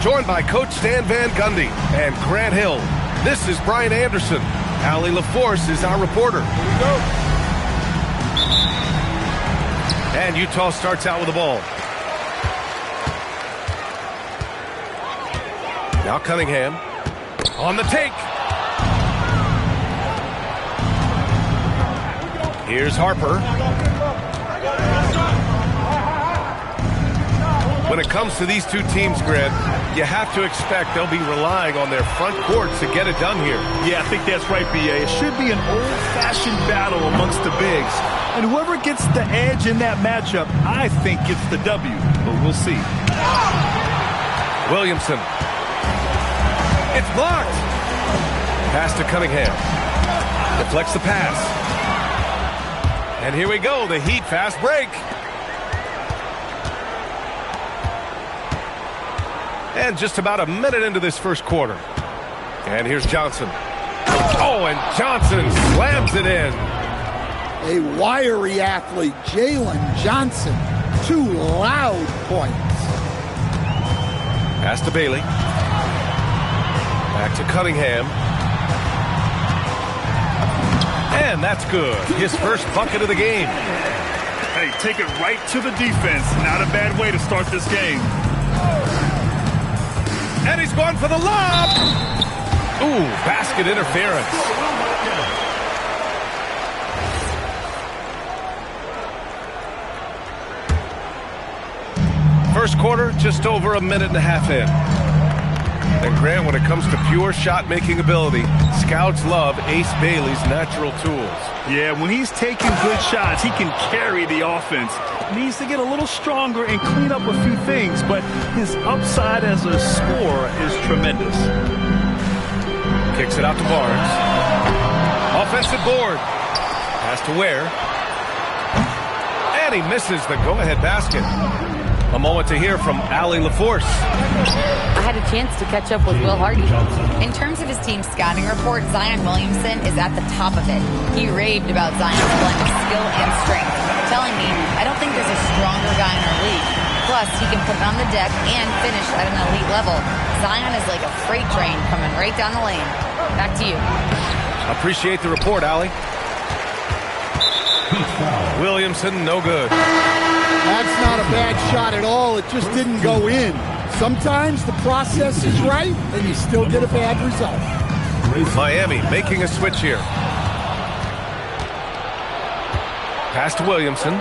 Joined by Coach Stan Van Gundy and Grant Hill, this is Brian Anderson. Allie LaForce is our reporter. Here we go. And Utah starts out with the ball. Now Cunningham on the take. Here's Harper. When it comes to these two teams, Grant, you have to expect they'll be relying on their front court to get it done here. Yeah, I think that's right, B.A. It should be an old-fashioned battle amongst the bigs. And whoever gets the edge in that matchup, I think gets the W. But we'll see. Williamson. It's blocked. Pass to Cunningham. Deflects the pass. And here we go, the Heat fast break. And just about a minute into this first quarter. And here's Johnson. Oh, and Johnson slams it in. A wiry athlete, Jalen Johnson. 2 loud points. Pass to Bailey. Back to Cunningham. And that's good. His first bucket of the game. Hey, take it right to the defense. Not a bad way to start this game. And he's going for the lob. Ooh, basket interference. First quarter, just over a minute and a half in. And Grant, when it comes to pure shot-making ability, scouts love Ace Bailey's natural tools. Yeah, when he's taking good shots, he can carry the offense. He needs to get a little stronger and clean up a few things, but his upside as a scorer is tremendous. Kicks it out to Barnes. Offensive board. Pass to Ware. And he misses the go-ahead basket. A moment to hear from Allie LaForce. I had a chance to catch up with Will Hardy. In terms of his team's scouting report, Zion Williamson is at the top of it. He raved about Zion's blend of skill and strength, telling me, I don't think there's a stronger guy in our league. Plus, he can put it on the deck and finish at an elite level. Zion is like a freight train coming right down the lane. Back to you. Appreciate the report, Allie. Williamson, no good. That's not a bad shot at all. It just didn't go in. Sometimes the process is right, and you still get a bad result. Miami making a switch here. Pass to Williamson.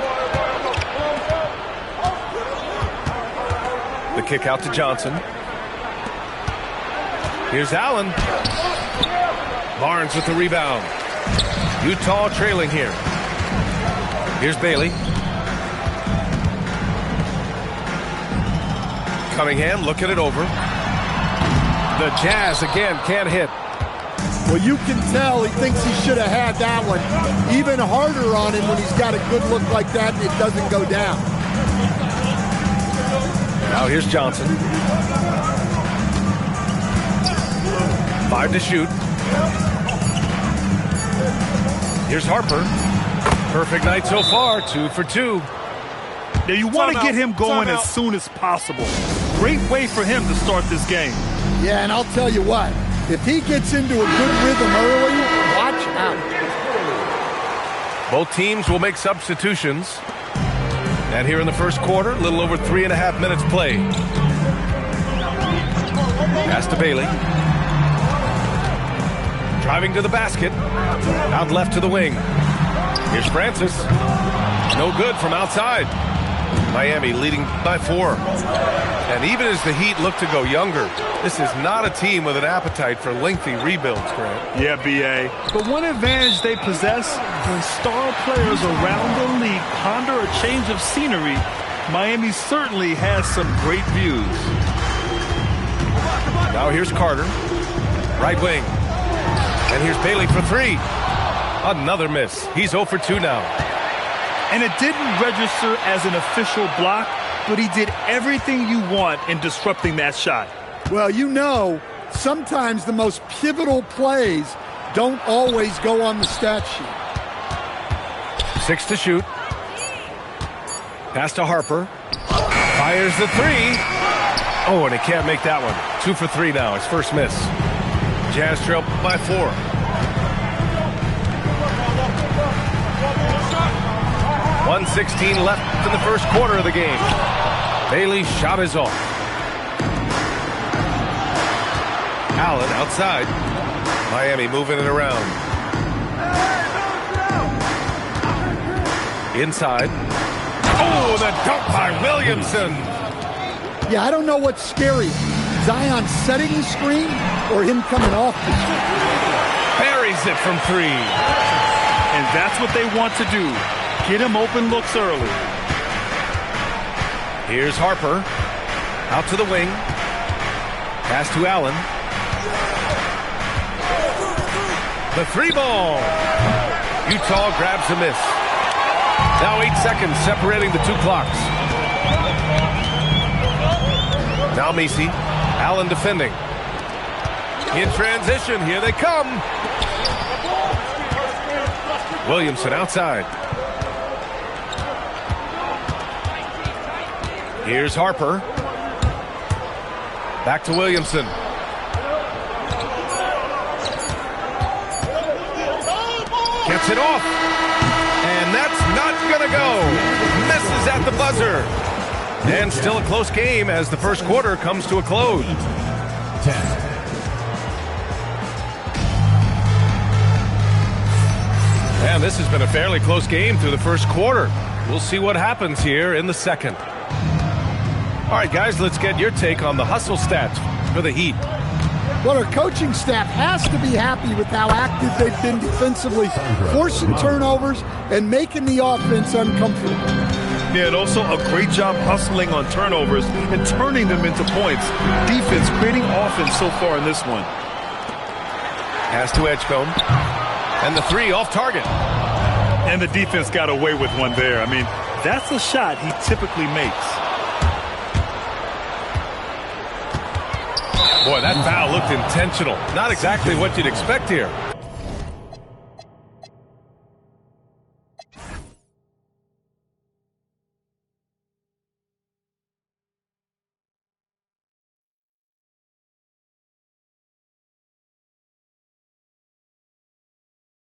The kick out to Johnson. Here's Allen. Barnes with the rebound. Utah trailing here. Here's Bailey. Cunningham looking it over. The Jazz again can't hit. Well, you can tell he thinks he should have had that one. Even harder on him when he's got a good look like that and it doesn't go down. Now here's Johnson. 5 to shoot. Here's Harper. Perfect night so far, 2 for 2. Now you want to get him going as soon as possible. Great way for him to start this game. Yeah, and I'll tell you what, if he gets into a good rhythm early, watch out. Both teams will make substitutions. And here in the first quarter, a little over 3.5 minutes played. Pass to Bailey. Driving to the basket. Out left to the wing. Here's Francis. No good from outside. Miami leading by 4. And even as the Heat look to go younger, this is not a team with an appetite for lengthy rebuilds, Grant. Yeah, B.A. But one advantage they possess, when star players around the league ponder a change of scenery, Miami certainly has some great views. Now here's Carter. Right wing. And here's Bailey for 3. Another miss. He's 0 for 2 now. And it didn't register as an official block, but he did everything you want in disrupting that shot. Well, you know, sometimes the most pivotal plays don't always go on the stat sheet. 6 to shoot. Pass to Harper. Fires the 3. Oh, and he can't make that one. 2 for 3 now, his first miss. Jazz trail by 4. .116 left in the first quarter of the game. Bailey's shot is off. Allen outside. Miami moving it around. Inside. Oh, the dunk by Williamson. Yeah, I don't know what's scary. Zion setting the screen or him coming off the screen. Buries it from 3. And that's what they want to do. Get him open looks early. Here's Harper. Out to the wing. Pass to Allen. The 3 ball. Utah grabs a miss. Now 8 seconds separating the 2 clocks. Now Messi. Allen defending. In transition. Here they come. Williamson outside. Here's Harper. Back to Williamson. Gets it off. And that's not going to go. Misses at the buzzer. And still a close game as the first quarter comes to a close. 10. And this has been a fairly close game through the first quarter. We'll see what happens here in the second. All right, guys, let's get your take on the hustle stats for the Heat. Well, our coaching staff has to be happy with how active they've been defensively, forcing turnovers and making the offense uncomfortable. Yeah, and also a great job hustling on turnovers and turning them into points. Defense creating offense so far in this one. Pass to Edgecombe. And the 3 off target. And the defense got away with one there. I mean, that's a shot he typically makes. Boy, that foul looked intentional. Not exactly what you'd expect here.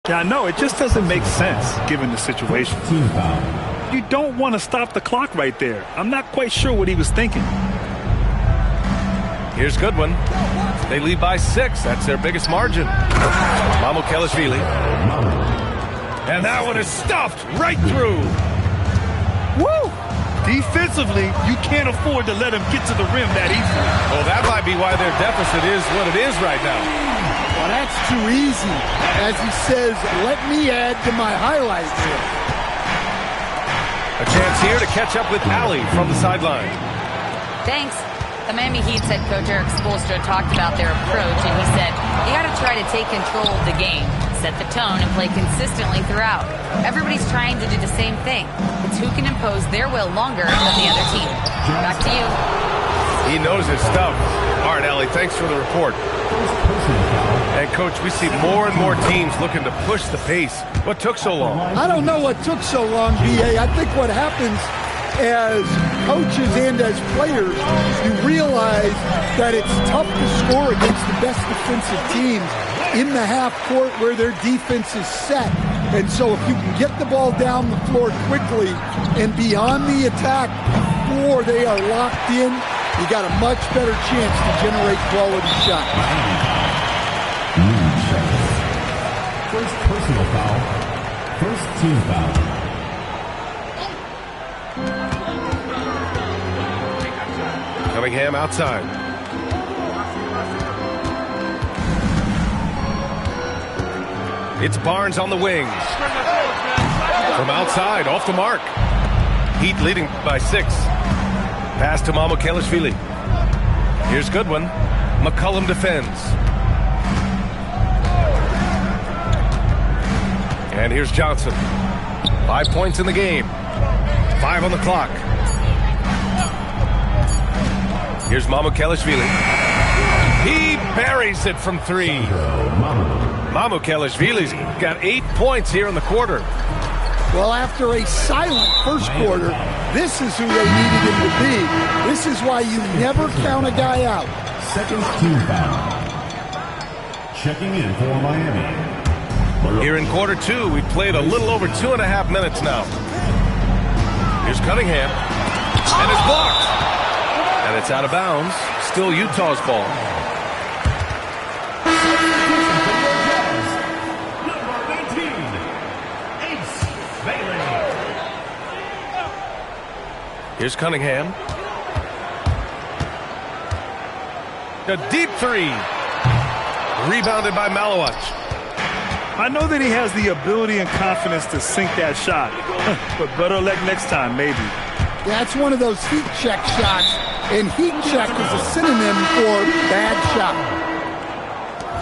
Yeah, no, it just doesn't make sense given the situation. Team foul. You don't want to stop the clock right there. I'm not quite sure what he was thinking. Here's Goodwin. They lead by 6. That's their biggest margin. Mamukelashvili. And that one is stuffed right through. Woo! Defensively, you can't afford to let him get to the rim that easily. Well, that might be why their deficit is what it is right now. Well, that's too easy. As he says, let me add to my highlights. A chance here to catch up with Allie from the sideline. Thanks. The Miami Heat's head coach Eric Spoelstra talked about their approach, and he said, you got to try to take control of the game, set the tone, and play consistently throughout. Everybody's trying to do the same thing. It's who can impose their will longer than the other team. Back to you. He knows his stuff. All right, Allie, thanks for the report. And, Coach, we see more and more teams looking to push the pace. What took so long? I don't know what took so long, B.A. I think what happens as coaches and as players, you realize that it's tough to score against the best defensive teams in the half court where their defense is set. And so if you can get the ball down the floor quickly and be on the attack before they are locked in, you got a much better chance to generate quality shots. First personal foul. First team foul. Cunningham outside. It's Barnes on the wing. From outside, off the mark. Heat leading by 6. Pass to Mamukelashvili. Here's Goodwin. McCollum defends. And here's Johnson. 5 points in the game. 5 on the clock. Here's Mamukelashvili. He buries it from 3. Mamukelashvili's got 8 points here in the quarter. Well, after a silent first quarter, this is who they needed him to be. This is why you never count a guy out. Second team foul. Checking in for Miami. Here in quarter two, we've played a little over 2.5 minutes now. Here's Cunningham. And it's blocked. And it's out of bounds. Still Utah's ball. Here's Cunningham. A deep three. Rebounded by Malowich. I know that he has the ability and confidence to sink that shot, but better luck next time, maybe. Yeah, it's one of those heat check shots, and heat check is a synonym for bad shot.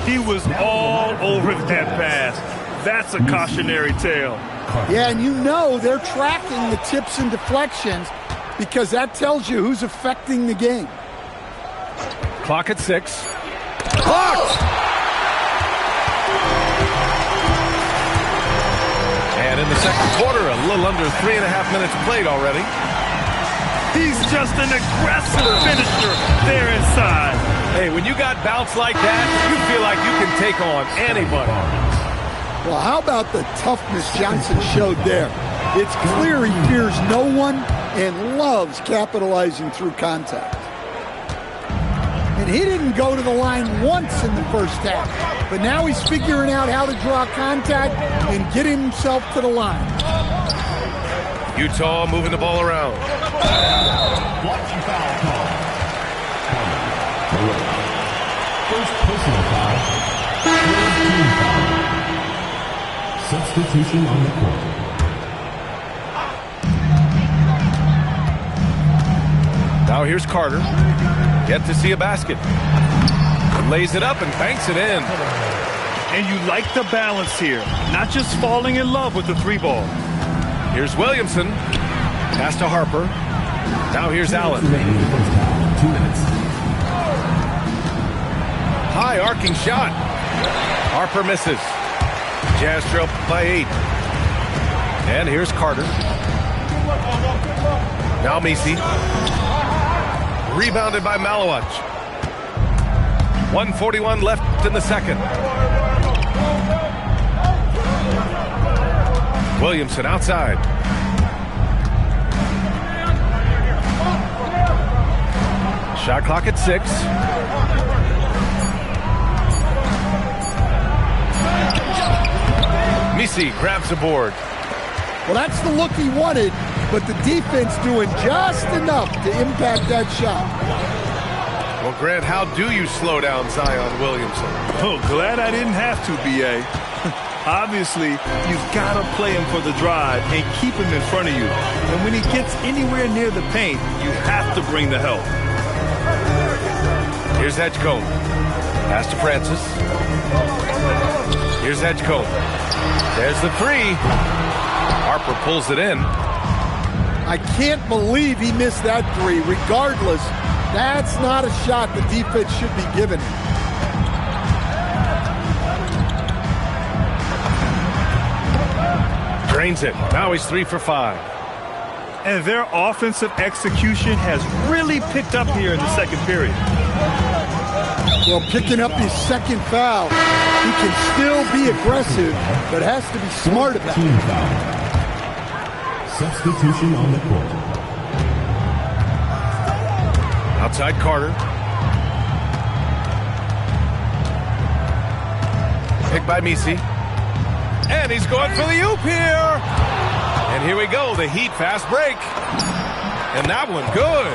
He was all over that pass. That's a cautionary tale. Yeah, and you know they're tracking the tips and deflections because that tells you who's affecting the game. Clock at 6. Blocked! And in the second quarter, a little under 3.5 minutes played already. He's just an aggressive finisher there inside. Hey, when you got bounce like that, you feel like you can take on anybody. Well, how about the toughness Johnson showed there? It's clear he fears no one and loves capitalizing through contact. And he didn't go to the line once in the first half, but now he's figuring out how to draw contact and get himself to the line. Utah moving the ball around. Blocking foul call. First personal foul. Third team foul. Substitution on the court. Now here's Carter. Yet to see a basket. Lays it up and banks it in. And you like the balance here. Not just falling in love with the three ball. Here's Williamson. Pass to Harper. Now here's Allen. 2 minutes. High arcing shot. Harper misses. Jazz trail by 8. And here's Carter. Now Messi. Rebounded by Malowich. 1:41 left in the second. Williamson outside. Shot clock at 6. Messi grabs the board. Well, that's the look he wanted, but the defense doing just enough to impact that shot. Well, Grant, how do you slow down Zion Williamson? Oh, glad I didn't have to, B.A. Obviously, you've got to play him for the drive and keep him in front of you. And when he gets anywhere near the paint, you have to bring the help. Here's Edgecombe. Pass to Francis. Here's Edgecombe. There's the three. Harper pulls it in. I can't believe he missed that three. Regardless, that's not a shot the defense should be giving him. Drains it. Now he's 3 for 5. And their offensive execution has really picked up here in the second period. Well, picking up his second foul, he can still be aggressive, but has to be smart about Team it. foul. Substitution on the court. Outside Carter. Picked by Messi. And he's going for the oop here. And here we go, the Heat fast break. And that one good.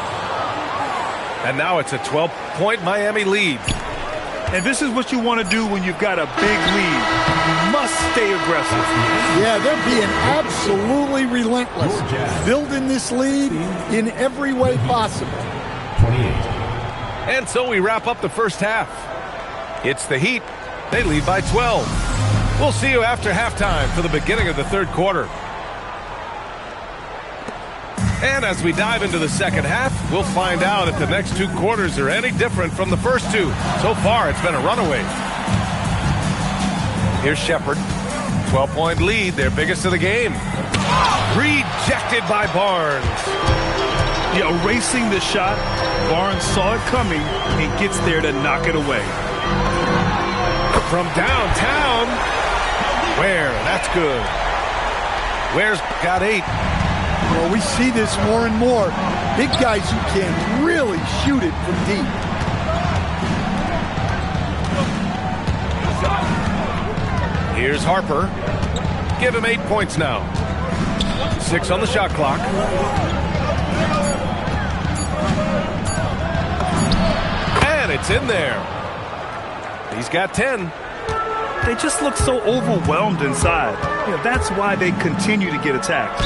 And now it's a 12-point Miami lead. And this is what you want to do when you've got a big lead. You must stay aggressive. Yeah, they're being absolutely relentless, building this lead in every way possible. 28. And so we wrap up the first half. It's the Heat. They lead by 12. We'll see you after halftime for the beginning of the third quarter. And as we dive into the second half, we'll find out if the next 2 quarters are any different from the first 2. So far, it's been a runaway. Here's Shepherd. 12-point lead, their biggest of the game. Rejected by Barnes. Yeah, erasing the shot. Barnes saw it coming and gets there to knock it away. From downtown. Ware, that's good. Ware's got 8. Well, we see this more and more. Big guys who can really shoot it from deep. Here's Harper. Give him 8 points now. 6 on the shot clock. And it's in there. He's got 10. They just look so overwhelmed inside. Yeah, that's why they continue to get attacked.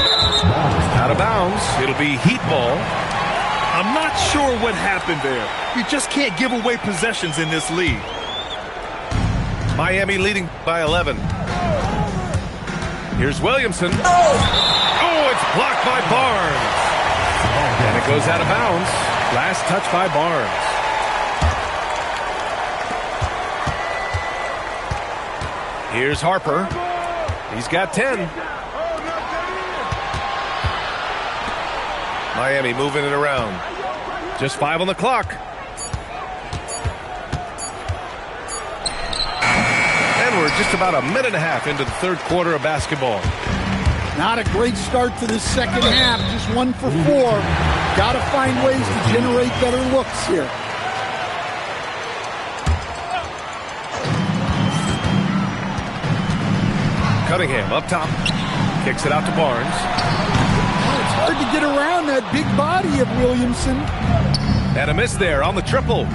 Out of bounds. It'll be heat ball. I'm not sure what happened there. You just can't give away possessions in this league. Miami leading by 11. Here's Williamson. Oh, it's blocked by Barnes. And it goes out of bounds. Last touch by Barnes. Here's Harper. He's got 10. Miami moving it around. Just 5 on the clock. And we're just about a minute and a half into the third quarter of basketball. Not a great start to the second half. Just 1 for 4. Got to find ways to generate better looks here. Cunningham up top. Kicks it out to Barnes. Oh, it's hard to get around that big body of Williamson. And a miss there on the triple.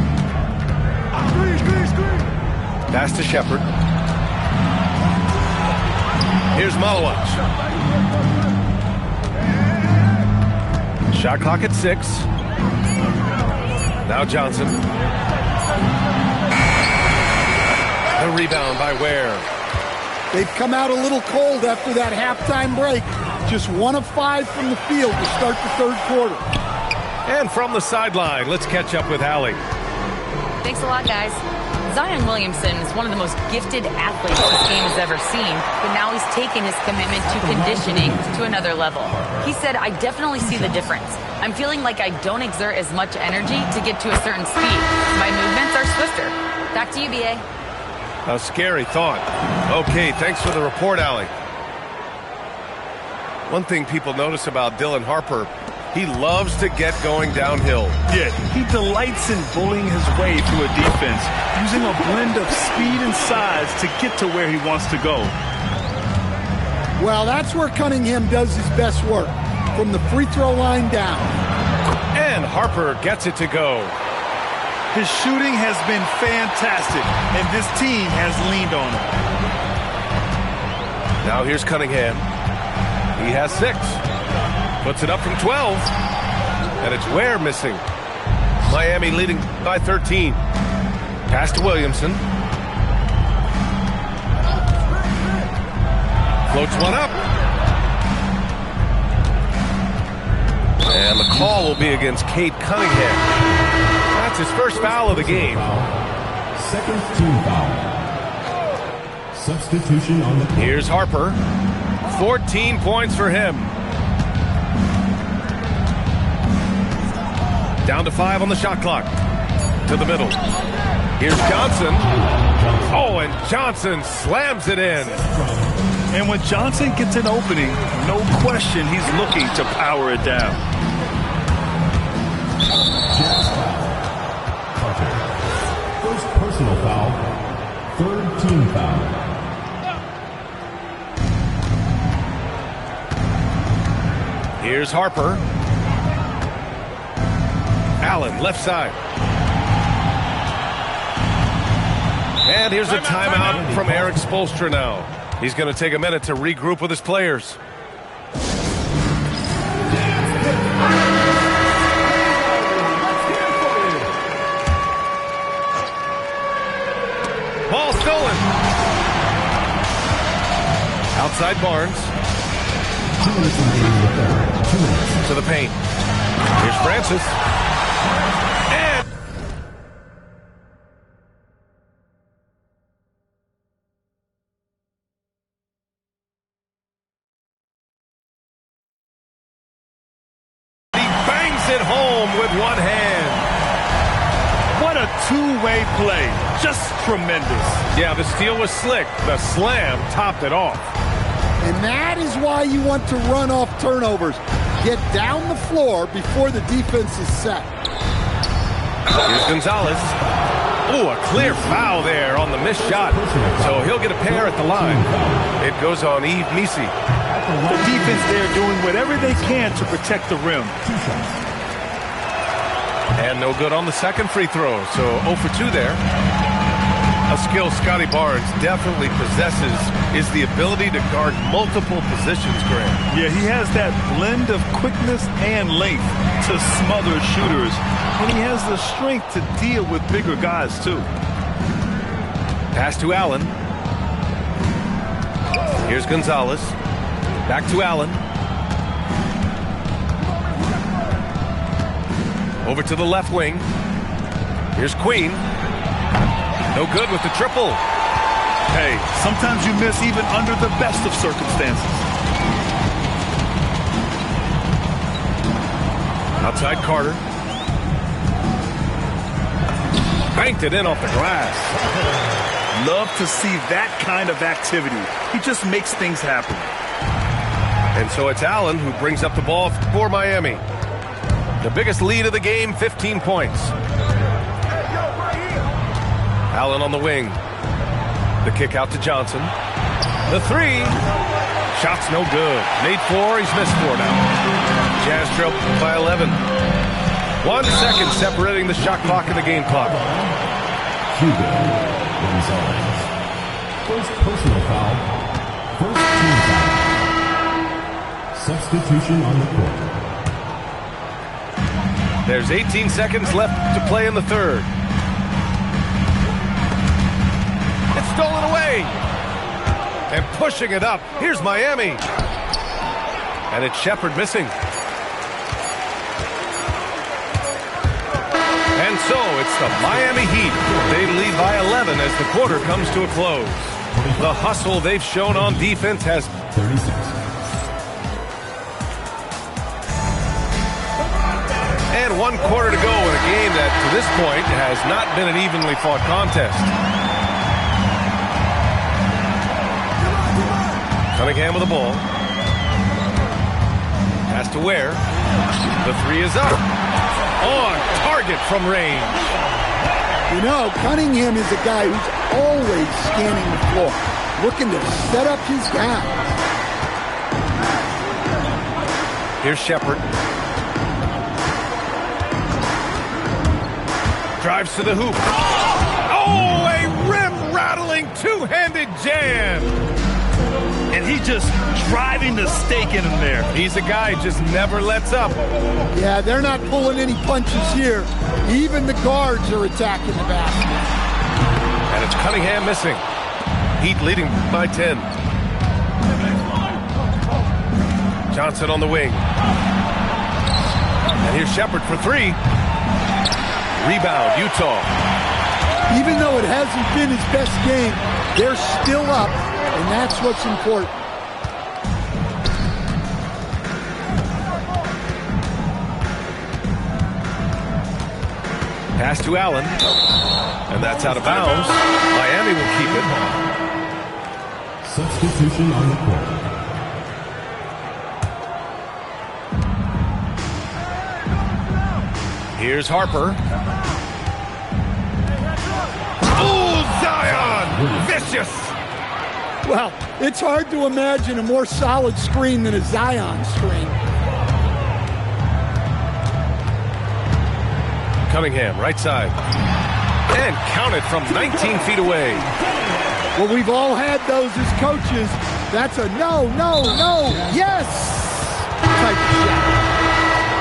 Pass to Shepard. Here's Malawach. Shot clock at 6. Now Johnson. The rebound by Ware. They've come out a little cold after that halftime break. Just 1 of 5 from the field to start the third quarter. And from the sideline, let's catch up with Allie. Thanks a lot, guys. Zion Williamson is one of the most gifted athletes this game has ever seen, but now he's taken his commitment to conditioning to another level. He said, I definitely see the difference. I'm feeling like I don't exert as much energy to get to a certain speed. My movements are swifter. Back to you, B.A. A scary thought. Okay, thanks for the report, Allie. One thing people notice about Dylan Harper, he loves to get going downhill. Yeah, he delights in bullying his way through a defense, using a blend of speed and size to get to where he wants to go. Well, that's where Cunningham does his best work, from the free throw line down. And Harper gets it to go. His shooting has been fantastic, and this team has leaned on him. Now here's Cunningham. He has 6. Puts it up from 12. And it's Ware missing. Miami leading by 13. Pass to Williamson. Floats one up. And the call will be against Cade Cunningham. That's his first foul of the game. Second team foul. Substitution on the court. Here's Harper. 14 points for him. Down to 5 on the shot clock. To the middle. Here's Johnson. Oh, and Johnson slams it in. And when Johnson gets an opening, no question he's looking to power it down. Jazz foul. Carter. First personal foul. Third team foul. Here's Harper. Allen, left side. And here's a timeout from Eric Spoelstra now. He's going to take a minute to regroup with his players. Ball stolen. Outside Barnes. 2 minutes remaining in the third. 2 minutes. To the paint. Here's Francis. it home with one hand. What a two-way play. Just tremendous. Yeah, the steal was slick. The slam topped it off. And that is why you want to run off turnovers. Get down the floor before the defense is set. Here's Gonzalez. Ooh, a clear foul there on the missed shot. So he'll get a pair at the line. It goes on Yves Missi. The defense there doing whatever they can to protect the rim. And no good on the second free throw. So 0 for 2 there. A skill Scotty Barnes definitely possesses is the ability to guard multiple positions, Graham. Yeah, he has that blend of quickness and length to smother shooters. And he has the strength to deal with bigger guys, too. Pass to Allen. Here's Gonzalez. Back to Allen. Over to the left wing. Here's Queen. No good with the triple. Hey, sometimes you miss even under the best of circumstances. Outside Carter. Banked it in off the glass. Love to see that kind of activity. He just makes things happen. And so it's Allen who brings up the ball for Miami. The biggest lead of the game, 15 points. Allen on the wing. The kick out to Johnson. The three. Shot's no good. Made 4, he's missed 4 now. Jazz trail by 11. 1 second separating the shot clock and the game clock. Hugo Gonzalez. First personal foul. First team foul. Substitution on the court. There's 18 seconds left to play in the third. It's stolen away. And pushing it up. Here's Miami. And it's Shepherd missing. And so it's the Miami Heat. They lead by 11 as the quarter comes to a close. The hustle they've shown on defense has 36. And 1 quarter to go in a game that, to this point, has not been an evenly fought contest. Cunningham with the ball. Pass to Ware. The three is up. On target from range. You know, Cunningham is a guy who's always scanning the floor, looking to set up his guys. Here's Shepherd. Drives to the hoop. Oh, a rim-rattling two-handed jam. And he's just driving the stake in him there. He's a guy who just never lets up. Yeah, they're not pulling any punches here. Even the guards are attacking the basket. And it's Cunningham missing. Heat leading by 10. Johnson on the wing. And here's Shepherd for 3. Rebound, Utah. Even though it hasn't been his best game, they're still up, and that's what's important. Pass to Allen. And that's out of bounds. Miami will keep it. Substitution on the court. Here's Harper. Oh, Zion! Vicious! Well, it's hard to imagine a more solid screen than a Zion screen. Cunningham, right side. And counted from 19 feet away. Well, we've all had those as coaches. That's a no, no, no, yes type of shot.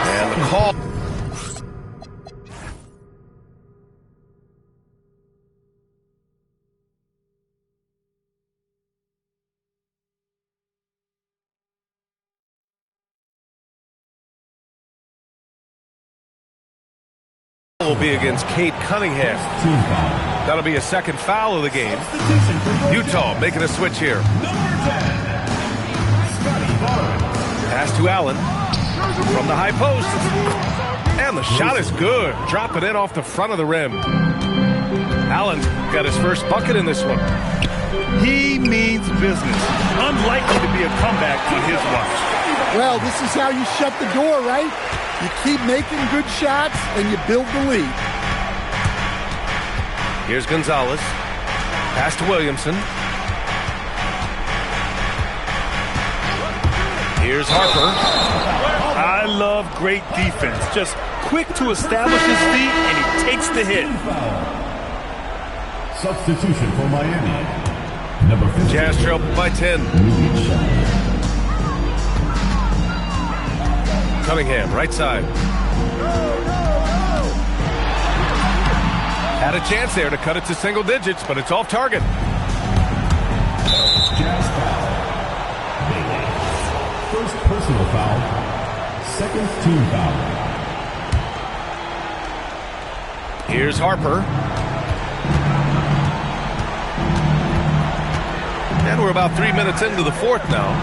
And the call. Will be against Cade Cunningham. That'll be a second foul of the game. Utah making a switch here. Pass to Allen from the high post. And the shot is good. Drop it in off the front of the rim. Allen got his first bucket in this one. He means business. Unlikely to be a comeback on his watch. Well, this is how you shut the door, right? You keep making good shots and you build the lead. Here's Gonzalez. Pass to Williamson. Here's Harper. I love great defense. Just quick to establish his feet, and he takes the hit. Substitution for Miami. Number 15. Jazz trail by 10. Cunningham, right side. Had a chance there to cut it to single digits, but it's off target. Jazz foul. Bailey. First personal foul. Second team foul. Here's Harper. And we're about 3 minutes into the fourth now.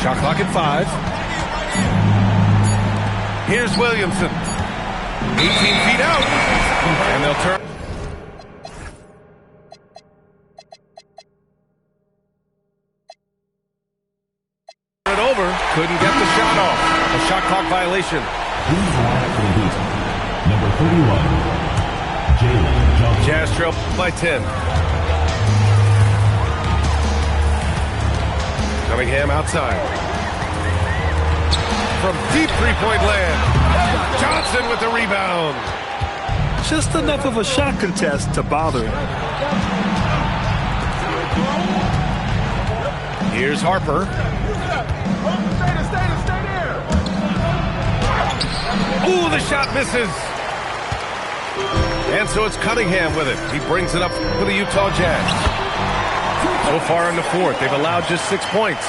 Shot clock at 5. Here's Williamson. 18 feet out. And they'll turn. It over. Couldn't get the shot off. A shot clock violation. Number 31. Jalen Johnson. Jazz trail by 10. Cunningham outside. From deep three-point land. Johnson with the rebound. Just enough of a shot contest to bother him. Here's Harper. Ooh, the shot misses. And so it's Cunningham with it. He brings it up for the Utah Jazz. So far in the fourth, they've allowed just 6 points.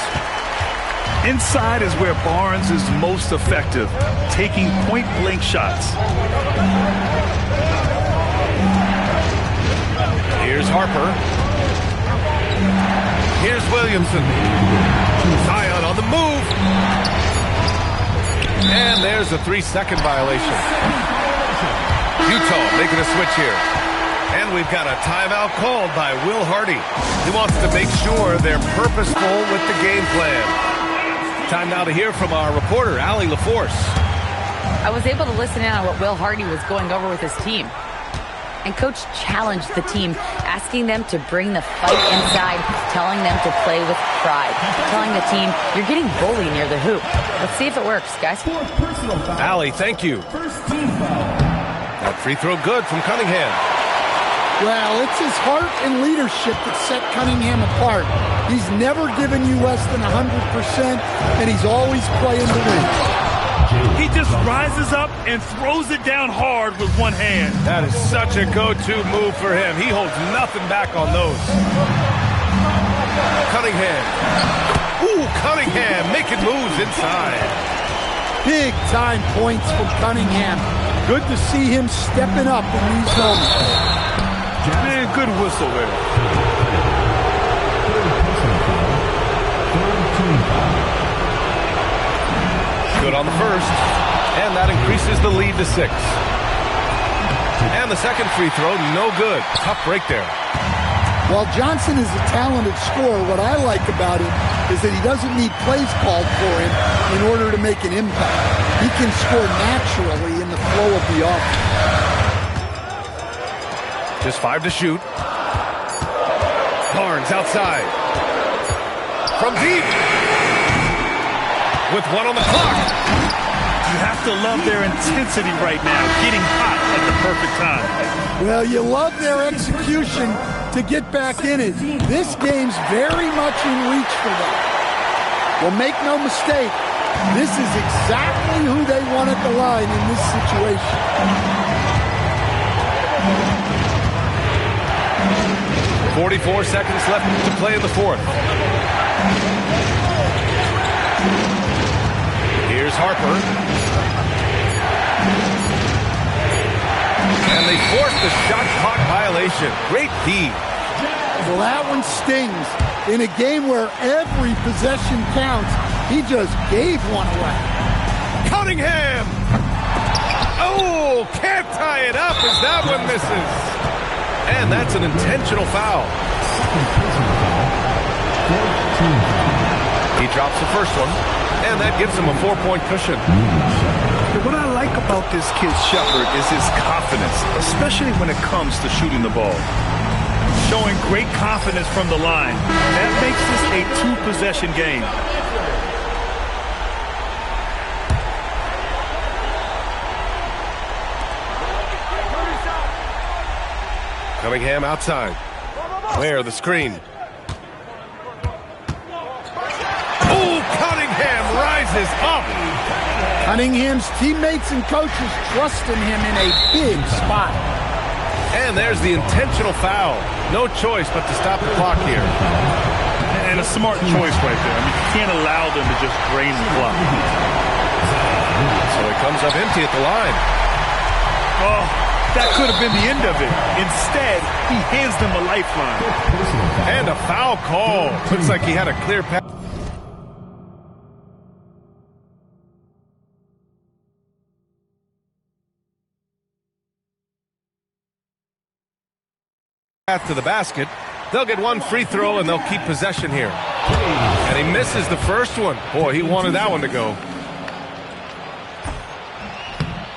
Inside is where Barnes is most effective, taking point-blank shots. Here's Harper. Here's Williamson. Zion on the move. And there's a 3-second violation. Utah making a switch here. And we've got a timeout called by Will Hardy. He wants to make sure they're purposeful with the game plan. Time now to hear from our reporter, Allie LaForce. I was able to listen in on what Will Hardy was going over with his team. And Coach challenged the team, asking them to bring the fight inside, telling them to play with pride, telling the team, you're getting bullied near the hoop. Let's see if it works, guys. Allie, thank you. That free throw good from Cunningham. Well, it's his heart and leadership that set Cunningham apart. He's never given you less than 100%, and he's always playing to win. He just rises up and throws it down hard with one hand. That is such a go-to move for him. He holds nothing back on those. Cunningham. Ooh, Cunningham making moves inside. Big-time points from Cunningham. Good to see him stepping up in these moments. Man, good whistle there. Good on the first, and that increases the lead to 6. And the second free throw, no good. Tough break there. While Johnson is a talented scorer, what I like about him is that he doesn't need plays called for him in order to make an impact. He can score naturally in the flow of the offense. Just 5 to shoot. Barnes outside. From deep. With 1 on the clock. You have to love their intensity right now, getting hot at the perfect time. Well, you love their execution to get back in it. This game's very much in reach for them. Well, make no mistake, this is exactly who they want at the line in this situation. 44 seconds left to play in the fourth. Here's Harper. And they force the shot clock violation. Great D. Well, that one stings. In a game where every possession counts, he just gave one away. Cunningham! Oh, can't tie it up as that one misses. And that's an intentional foul. He drops the first one, and that gives him a 4-point cushion. What I like about this kid Shepard is his confidence, especially when it comes to shooting the ball. Showing great confidence from the line. That makes this a two-possession game. Cunningham outside. Where the screen. Oh, Cunningham rises up. Cunningham's teammates and coaches trust in him in a big spot. And there's the intentional foul. No choice but to stop the clock here. And a smart choice right there. I mean, you can't allow them to just drain the clock. So he comes up empty at the line. Oh, that could have been the end of it. Instead, he hands them a lifeline. And a foul call. Looks like he had a clear path to the basket. They'll get one free throw and they'll keep possession here. And he misses the first one. Boy, he wanted that one to go.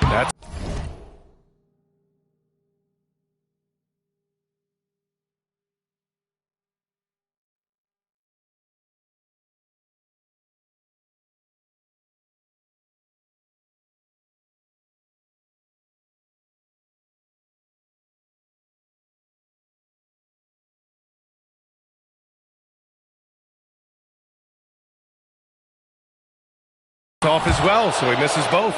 That's off as well, so he misses both.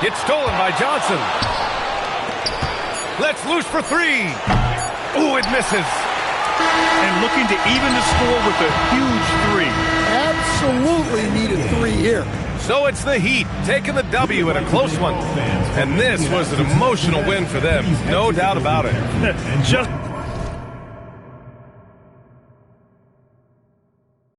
Gets stolen by Johnson. Let's loose for three. Ooh, it misses. And looking to even the score with a huge three. Absolutely needed three here. So it's the Heat taking the W in a close one. And this was an emotional win for them, no doubt about it. Just